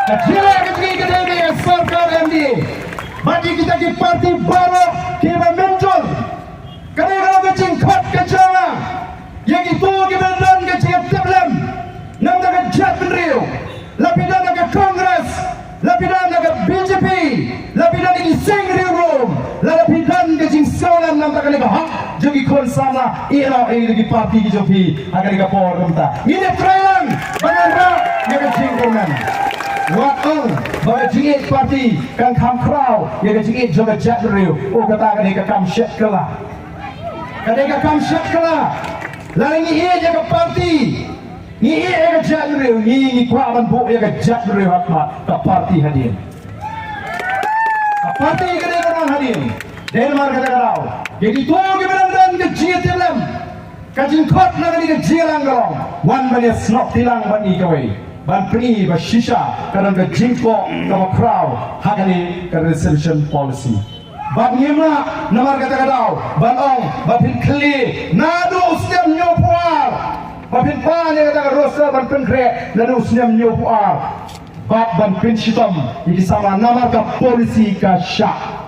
Kecil kecil ni sarkar MD. Bagi kita di parti baru kita muncul. Kerana kalau kecil kot kecil yang itu kita dan kecil problem. Nam nak jat beriu. Lapidan nak Kongres. Lapidan nak VPP. Lapidan ini sengriu room. Lapidan kecil soalan nam tak kena hak. Jadi khun Samla era ini di parti KJP agar kita power kita. Ini trailan bagaimana yang kecil dengan. Waktu berjingit parti kan kam crowd yang jingit juga jat beriu. Oh kata kan dia kam shit kelah. Kan dia kam shit kelah. Lalu ini jaga parti. Ini jaga jat beriu. Ini kuaban bu jaga jat beriu hakmat ke parti hadir. Ke parti kena orang hadir. Denmark kata kau. Jadi tu kita dan kejia tilam. Kajin kot nak ni kejia langgalong. Wan banyak snok tilang bani kawai. Ban peni ba shisha kadang ke jingko ke crowd hak ni ke resolution policy. Ban ngimna namar kata kau. Ban ong ban kli nadu setiap nyopuar. Ban pa ni kata rosa ban penkre nadu setiap nyopuar. Ban shitam ini sama namar ke polisi ke shah.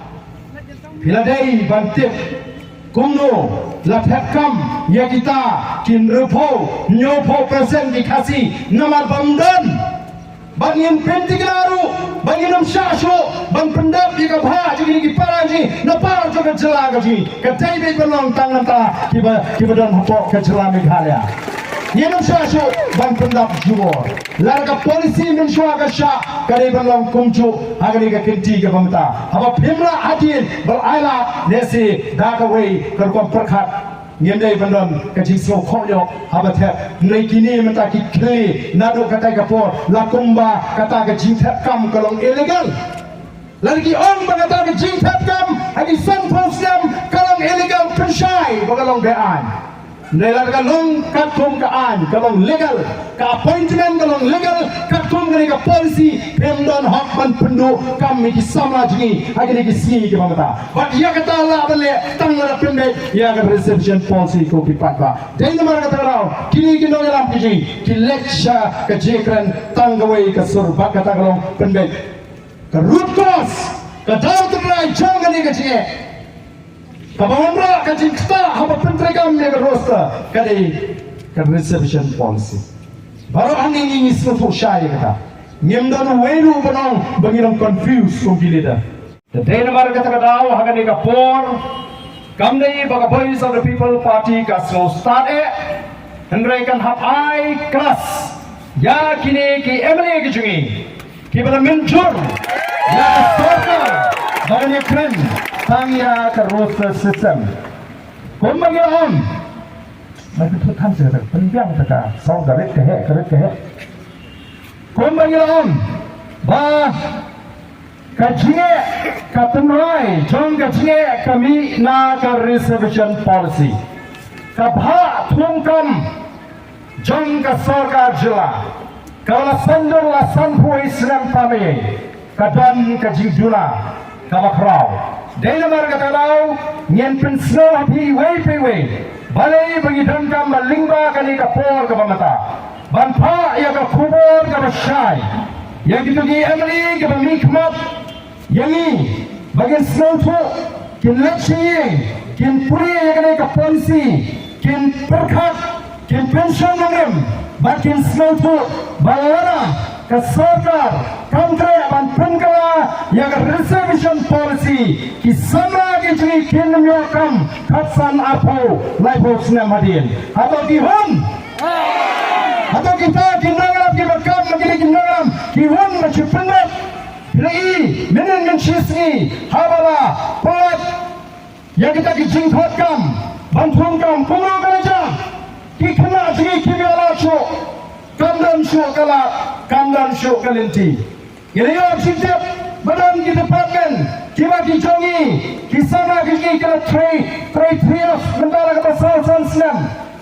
Bila day bantip kumno lapet kam ya kita kin rupo nyopo present dikasih namar bamdan bangin pentiglaru bangin shasho bang pendap di kabha jadi di paraji napar juga jelaga ji kedai be belong tangan ta kiba dan hopok ke jelami khalya yenam shasho bang pendap juo larga polisi men shwa ka sha kare belong kumchu agani ka kinti ka bamta haba phimra adin bal aila nesi dakawai kerkom perkhat Nyendai bandon kecil so koyo habatet naikini menta kikli nado kata kapor lakumba kata ke jingtap kam kalong illegal lagi on kata ke jingtap kam lagi san posam kalong illegal pensyai kalong bean Nela kalong katung kaan kalong legal ka appointment kalong legal katung ni ka policy pemdon hak ban pendu kami ki sama jingi agni ki si ki mamata but ya kata la bale tang la pembe ya ka reception policy ko ki patwa dai namar kata rao kini ki Nongialam ki lecture ka jekran tang gawai ka sur bak kata kalong pembe ka root cause ka daw trai jang ni ka jingi Kabangra kajin kita haba pentregam mega roster kali reservation policy. Baru angin ini sesuatu syai kata. Nyemdan welu benang bangirang confused kumpilida. The Namar kata kata haga ni kapor. Kamdei baga voice of the people party kaslo start Hendraikan hap ai kelas. Ya kini ki MLA kijungi. Ki bala menjur. Ya kastorka. Baganya keren. Tangya ke roster system. Kau mengiram. Mereka tu kan sekarang pendiam mereka. Saw garet ke. Kau mengiram. Bah kajiye katemai jong kajiye kami na ke reservation policy. Kabha tungkam jong ke sarkar jila. Kalau sanjur la sanpui Islam kami kadan kajiduna kabakrau. Denmark kata lau nyen pensno api wei balai bagi dangkam malingba kali kapor ke pamata banpa ya ke kubur ke masyai yang gitu di emri ke pemikmat yang ini bagian snow tu kin lecih kin puri ya kali ke polisi kin perkat kin pension mengrem bagian snow tu balana ke sarkar country ban pengkala yang reservation policy kisama kini kini nyokam katsan apo laipo senam hadin atau dihun atau kita Nongialam kita kam begini Nongialam dihun macam penat lagi menen mencisni habala pelat yang kita kijingkotkan bantuan kumau kerja kikena jadi kibala show kandan show kalinti. Ini yang sejak badan kita pakai, kita dijongi, kisana kita trios bendara kata Salsan Islam.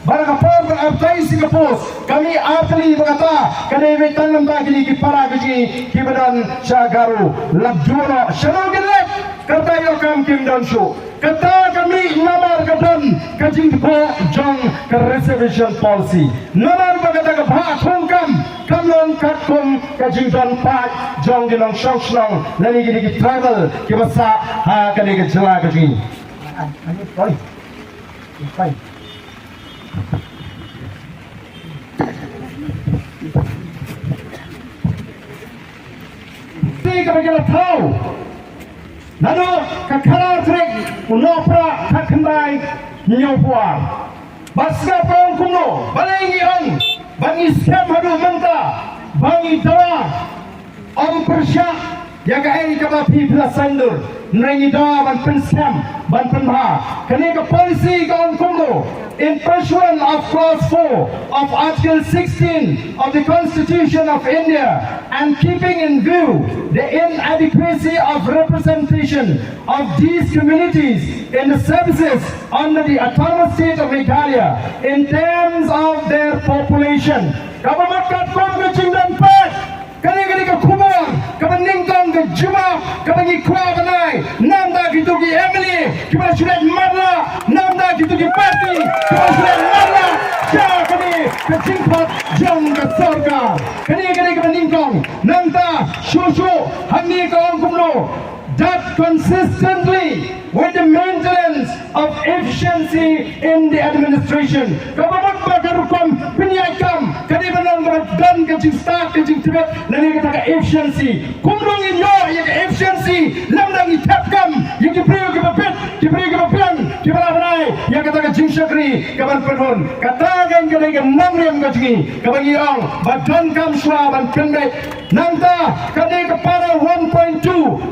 Barang apa berarti sikapos kami ahli berkata kami betul lembah kini para kini badan syagaru labjuro shalom gelap kata yo kam kim dan shu kata kami namar kadan kajing ko jong ke reservation policy namar bagata ka bha khung kam long kat kum kajing dan pa jong dinong shong shong nani gi travel ki basa ha kali ke jela kajing ani koi fine tiga bagaimana tahu lalu kekalahan trik menoprak kakendai nyopua baska perang kuno balengi on bangi scam hadu menta bangi dawa om persyak yang kai kata pipla sandur nengi dawa ban pen scam ban penha kini ke polisi ke on kuno in pursuant of clause 4 of article 16 of the Constitution of India and keeping in view the inadequacy of representation of these communities in the services under the autonomous state of Meghalaya in terms of their population. Government kat kom ke Cingdan Pet, kani ke Kumar, kapan Ningtong ke Juma, kapan Ikwa Banai, namda gitu ke Emily, kapan sudah Marla, namda gitu ke Parti, kapan sudah Marla, Shah kani ke Cingpat jong ke Sorga, kani kapan Ningtong, namda Shushu, hani ke Ong Kumlo, that consistently with the maintenance of efficiency in the administration. Government bagarukom penyakam kadi benar dan kecing start kecing tibet nani kata efficiency. Kumrung inyo yang efficiency lamdang itapkam yang diberi ke bepet diberi ke bepian diberi berai yang kata kecing syakri kapan penun kata kan kata kan namriam kecing kapan iong badan kam swa ban pendek nanta kadi kepada 1.2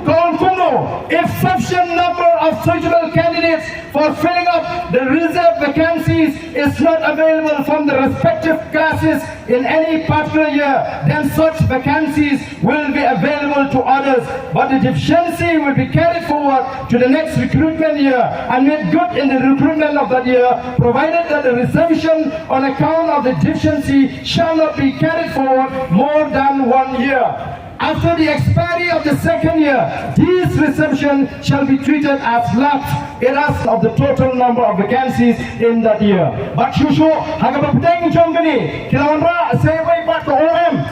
kawan kumno if sufficient number of suitable candidates for filling up the reserve vacancies is not available from the respective classes in any particular year, then such vacancies will be available to others, but the deficiency will be carried forward to the next recruitment year and made good in the recruitment of that year, provided that the reservation on account of the deficiency shall not be carried forward more than 1 year. After the expiry of the second year, these reservations shall be treated as lapsed erased of the total number of vacancies in that year. But Shushu, hagap peteng jong kini, kilawan ra saya buat ke OM,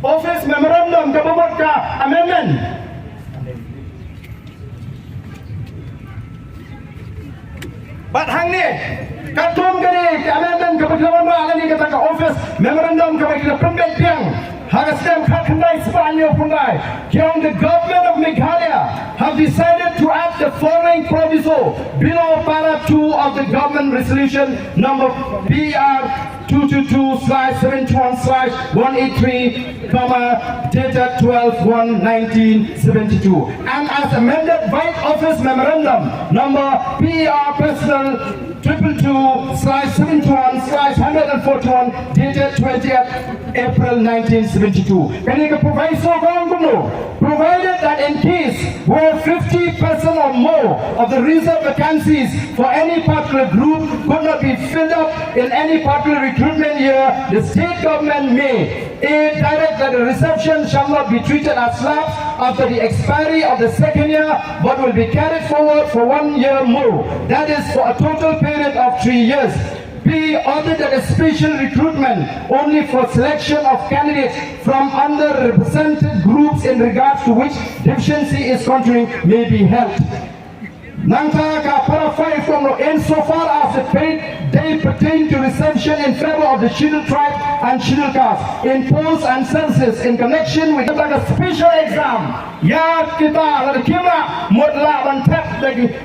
Office Memorandum kebuat ke amendment. But hang ni, katum kini ke amendment kebuat ra lagi kata ke Office Memorandum kebuat kita pembet piang. The government of Meghalaya have decided to add the following proviso below para 2 of the government resolution number PR 222/71/183, dated 12/1/1972, and as amended by Office Memorandum number PR Personal 222/71/141, dated 20th April 1972. Can you provide so provided that in case where 50% or more of the reserve vacancies for any particular group could not be filled up in any particular recruitment year, the state government may direct that the reception shall not be treated as lapsed after the expiry of the second year, but will be carried forward for 1 year more. That is for a total period of 3 years. Be ordered that a special recruitment only for selection of candidates from underrepresented groups in regards to which deficiency is continuing may be held. Nangka para 5 from insofar as the paid they pertain to reception in favor of the scheduled tribe and scheduled caste in posts and services in connection with a special exam. Ya kita ada kimla modla bantet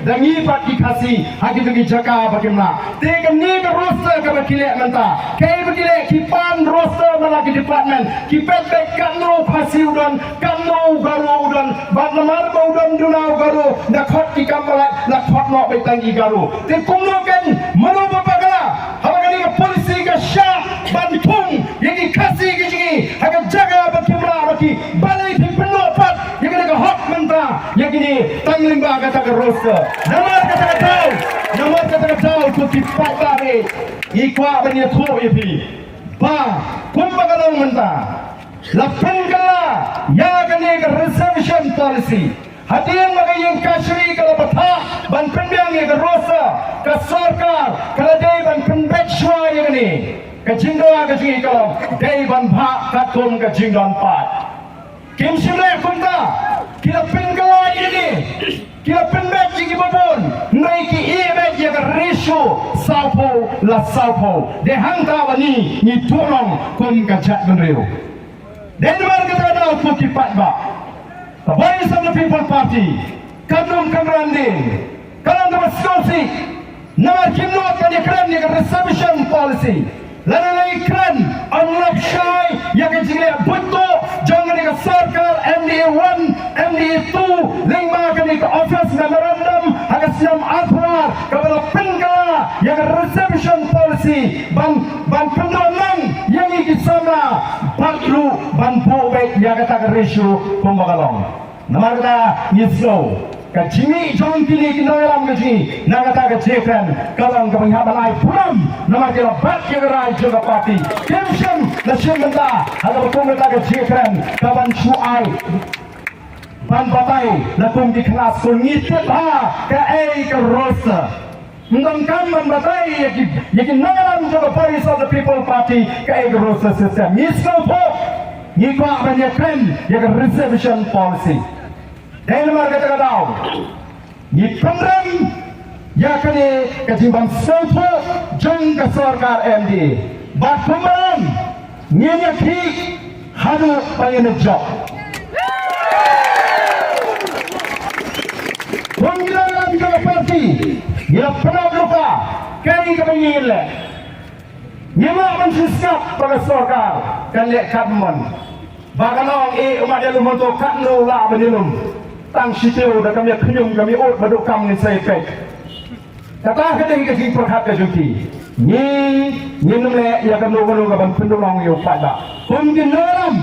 dangi pat dikasih hagi bagi jaga bagaimana. Tekan ni ke roster ke bakile menta. Kai bakile kipan roster melaki department. Kipet baik kanu pasi udon kanu garu udon. Bad lemar udon dunau garu. Nakot kikampalat nakot nok baik tangi garu. Tekumno kan menu bapagala. Halagan ni polisi ke shah bantung yang dikasih ke sini. Hagi jaga bagaimana bagi balai penupat. Yang ini tanglimba kata ke roster. Namar kata ke tahu. Namar kata ke tahu tu tipat bari. Ikwa bani tu ipi. Ba, kumba kalau mentah. Lapan kala ya kini ke reservation policy. Hadian magayang kasri kalau patah ban pendang yang rosa ke sarkar kalau day ban pendekshwa yang ni ke jingdoa ke jingi kalau day ban bhak katum ke jingdon pat kim simle kumta kila pengawa ini kila pendek jingi babon naiki iebek yang risu saupo la saupo de hangta wani ni tulong kum kajat benriu dan warga terada pukipat ba the voice of the people party kadum kamrandin kalam damaskosi namar kimnot kan ikran ni reservation policy lana ikran unlap shy yang jile buntu jangan ni sarkar MD1 MD2 lima kan ni office memorandum hagas nam athwar kepada pengala yang reservation policy ban pendolang yang iki sama baklu ban pobek yang kata ratio pembagalong namar kata yislo kacimi jong kini Nongialam kaji nagata kajekran kalang kapanghaban ay puram namar kila bat kira juga parti kemsem nasyem benda ada betul kata kajekran kaban suai ban batai lakum di kelas kungitit ha ke ai ke rosa mengangkan ban batai yaki Nongialam juga voice of the people party ke ai ke rosa system yislo po yikwa banyakran yak reservation policy dan nomor kata-kata ni penrem ya kini kejimbang sopo jang ke sarkar MD bat pemeran nyenyak hi hadu pengen job Nongialam juga parti ya pernah lupa kali kepengen le nyemak mensiskap pada sarkar kan lek kadmon baganong umat dia lumon to kadno la benilum tang sitiu dah kami kenyum kami ot baduk kam ni saya pek kata kadang ke sing perhat ke juti ni nemle ya kan logo ban pendulong yo pada mungkin dalam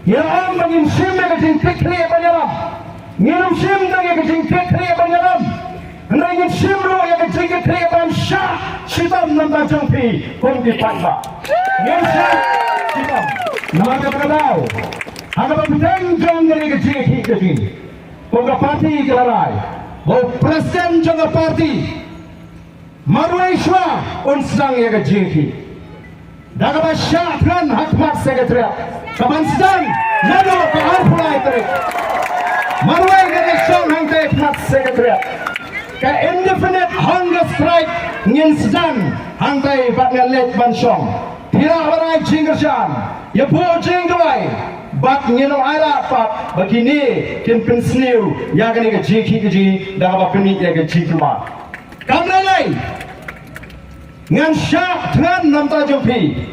ya am bangin sim ke sing kekre banyalam nginum sim dang ke sing kekre banyalam ngin sim ro ya ke sing kekre ban shah sitam nam ta jongpi kon di pada ngin shah sitam nama kata kau ada benteng jong dari ke sing ke Pengga parti kelarai, bau presiden juga parti, Marwaiswa unsang ya kejiki, daga shah kan hakmat sekretariat, kapan sedang nado ke arpulai terik, Marwai ke shong hang te hakmat sekretariat, ke indefinite hunger strike ngin sedang hang te batnya let ban shong, tidak berai jinggershan, ya bu jingdoi. Bat ngenong ala pat begini kin pensniu ya kini ke jiki keji dah apa kini ya ke jiki keluar kamera lain ngan shah thngan nam ta jompi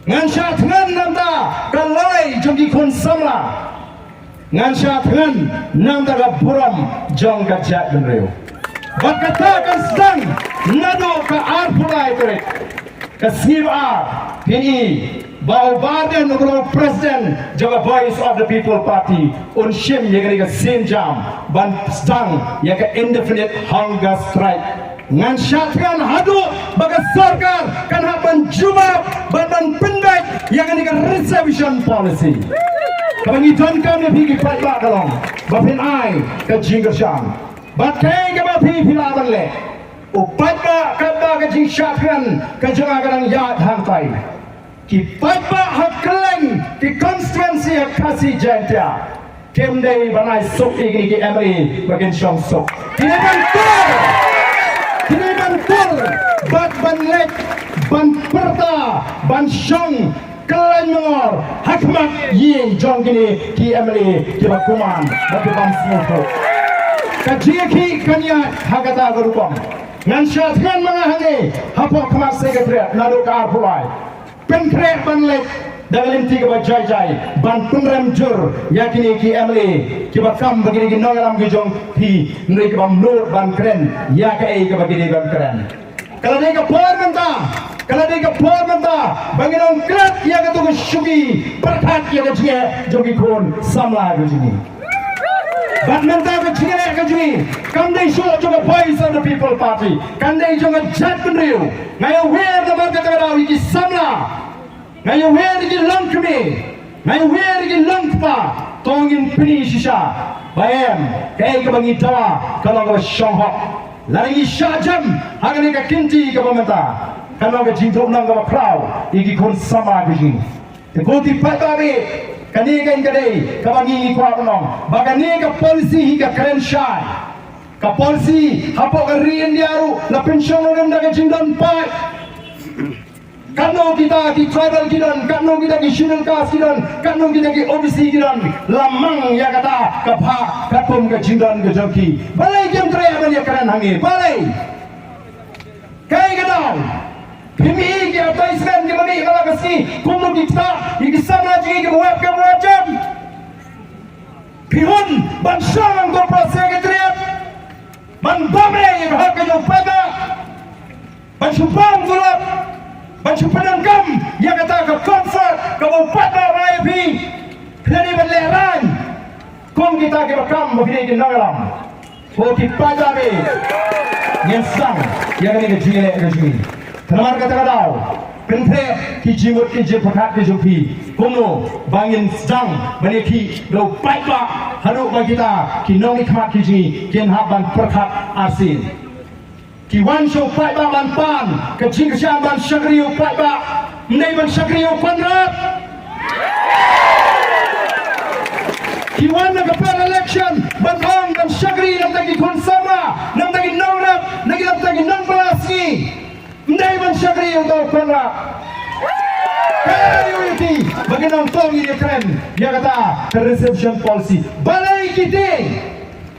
ngan shah thngan nam ta kalai jompi khun samla ngan shah thngan nam ta ka buram jong ka jat benreu bat kata kan sedang nado ka ar pulai terik ke sngir ar kini Bau badan nomor presiden jaga voice of the people party unshim yang kena senjam ban stang yang ke indefinite hunger strike ngan syatkan hadu baga sarkar kan haban jumap ban pendek yang kena reservation policy kami don kami pergi pada kalong bapin ai ke jinggersang bakai ke bapi pilaban le upat ba kata ke jing syatkan ke jangan kadang yad hantai ki papa hakleng ki konstituensi hak kasih jantia kemdei banai sok igni ki emri bagian shong sok kini bantul bat ban lek ban perta ban shong kelain mengor hakmat yin jong gini ki emri ki bakuman bagi ban smoko kajiki kanya hakata gerupam ngan syatkan mengahangi hapok kemas sekretariat nado ke arpulai penkrek ban lek dalam tiga bajai jai ban penrem jur yakini ki emli ki bakam begini ki Nongialam ki jong pi nri ki bam nur ban keren ya ke ai ke begini ban keren kalau dia ke por menta banginong krat ya ke tu syugi berkat ya ke jie jogi kon samla ke jini ban menta ke jini kam dei show juga voice of the people party kan dei juga jat benriu ngayo wer the market ada wiki samla ngayo wer di lang kami ngai wer gi langpa tongin pini shisha bayam kai ka bangi tawa kalau ka shong lari shajam hagani ka kinti ka pamata kalau ka jingdok nang ka prau igi khun sama gi te ko ti patabe kani ka ingade ka bangi kwa nong bagani ka polisi ka kren shai ka polisi hapo ka rien diaru la pension orang dah jingdan pai kanu kita ki tribal kidan kanu kita ki schedule caste kidan kanu kita ki OBC kidan lamang ya kata kapha katum ke jingdan ke joki balai jem tre abani keren hangi balai kai gadau pimi ki advertisement ki mani kala kasi kumu kita ki samla ji ki web ke wajib pihun ban shong ko secretariat ban domre ki hak ke jo pada ban supang gulap Bantu penangkam yang kata ke comfort ke upata VPP pelani berleran kong kita ke bekam begini di Nongialam poti pajabe nyesang yang ini kecil kecil Namar kata pentre ki jimut ki jepakat ki jopi kono bangin sedang beneki do paitba haru bagita ki nongi khat ki ji ken haban perkat asin ki wan show pai ba ban pan ke jing sha ban shakriu pai ba nei ban shakriu konrat ki wan na ka election ban hong ban shakri nam tagi khun sama nam tagi nongrap nagi nam tagi non palaski nei ban shakriu do konrat priority bagi nong tong ini keren dia kata reception policy balai kita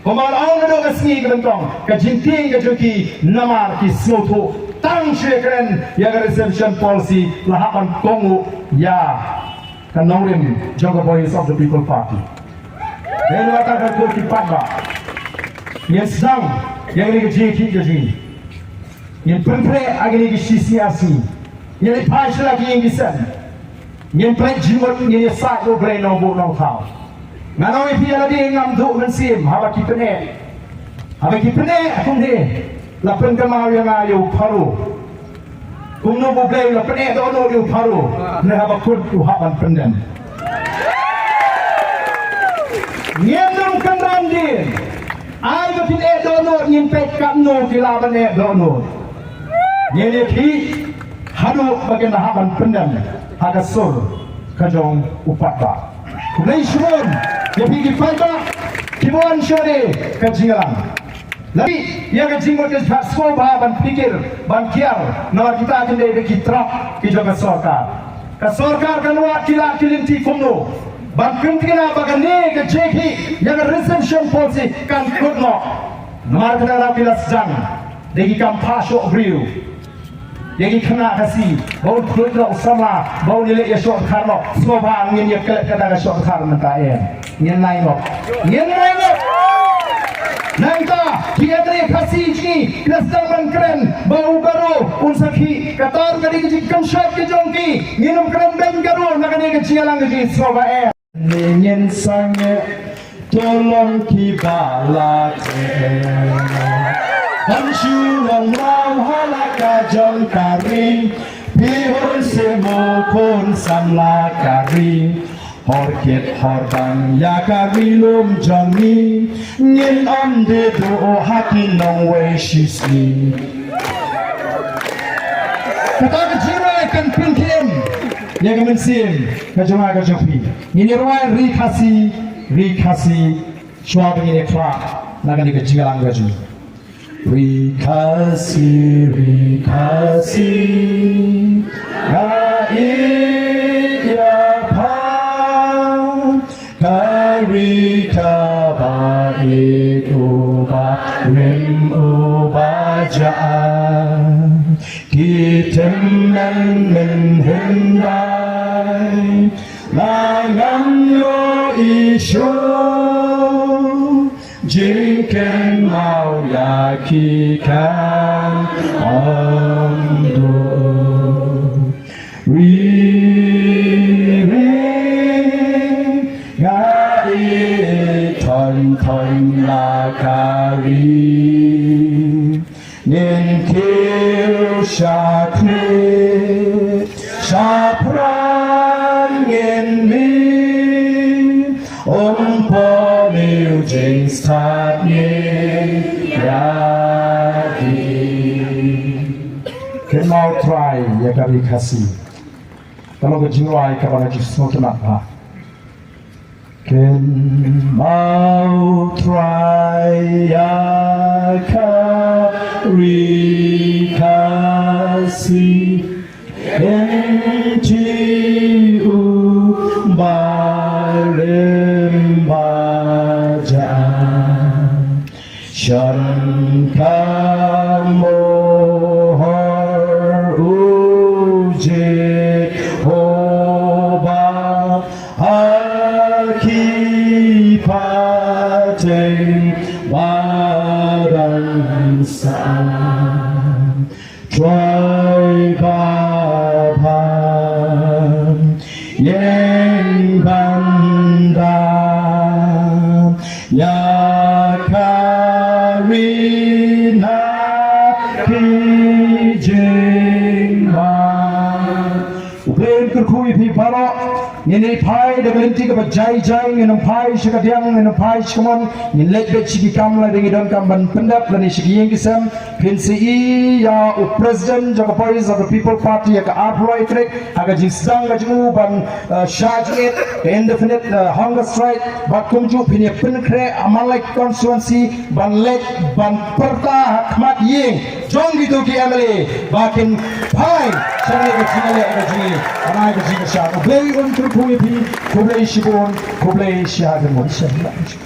Komal awal ada kasih kentong, kejinting kejuki namar kismoto tang shekren yang reception policy lahapan kongu ya kanorim jaga voice of the people party. Yang katakan kurti patba, yang sedang yang ini kejuki, yang pentre agni kisisi asi, yang pas lagi yang kisan, yang penjimat yang sak do brain nobo nong thau. Nganoi pia lagi ngam du mensim haba kipene akum de la pen kamau yang ayu paru kumno bublei la pene do no yu paru ne haba kut tu haban penden ngendum kanran din ai go pine do no yin pet kam no kila bane do no nyene ki hadu bagen haban penden haga sur kajong upatba kulai shurun dia pergi pada kibuan syari kejingalan. Lagi yang kejingot is semua bahan pikir, bahan kial. Nama kita akan dari kitrap kijaga sorkar. Kesorkar kan wak kila kilinti kumno. Bahan kentina bagan ni kejeki yang reception policy kan kudno. Nama kita dah kila sedang. Degi kam pasok briu. Yang kena kasih, bau kulit nak sama, bau nilai ya syok karno, semua bahan ini kata syok karno mentah Nyen lain lo, nanta kita teri kasih ini kelas keren bau baru unsaki katar kadi kecik kamshat kejongki minum keren ben garu nak kadi kecik alang kecik soba nyen sange tolong kibala Hanshu long halaka jong kari pihun semo kon samla kari Horket harbang ya karilum jangi ngin ande do haki nong we shisni kata kejira kan pinkim ya kan mensim kajuma kajopi ini ruai rikasi shwa begini kra naga ni kejira langaju rikasi Karika baik ubah rim ubah jaan Kitemnan menhendai Langam yo isyo Jingken mau yakikan Amdo Thon la kari nin kil sha pran ngin mi ông po miu jing sát nhiên ya đi cái mau try ya kari kasi kalau cái jinwai các bạn chỉ sống cho nặng ha Ken mau try ya kari kasi Ken chi u ba lem ba ja shan ka mo har u je ho ba khi pha trên ba đằng xa trôi ba pan yen ban da ya karina ki jing ma Uplain kurkui pi paro Ini pai de gelinti ke bajai jai ini pai sekadiang ini pai cuman ini lek bet sigi kam la dengan dan kam ban pendap dan sigi yang kisam PNCE ya President jaga Voice of the People Party ya ke upright trek aga jisang ga jumu ban shah jit indefinite hunger strike bat kumju pinya penkre amalai constituency ban lek ban perta khmat ying jong gitu ki amale bakin pai sangat kecil aga ji anai ga ji shah Kublai Shibon, Kublai Shah dan Malaysia.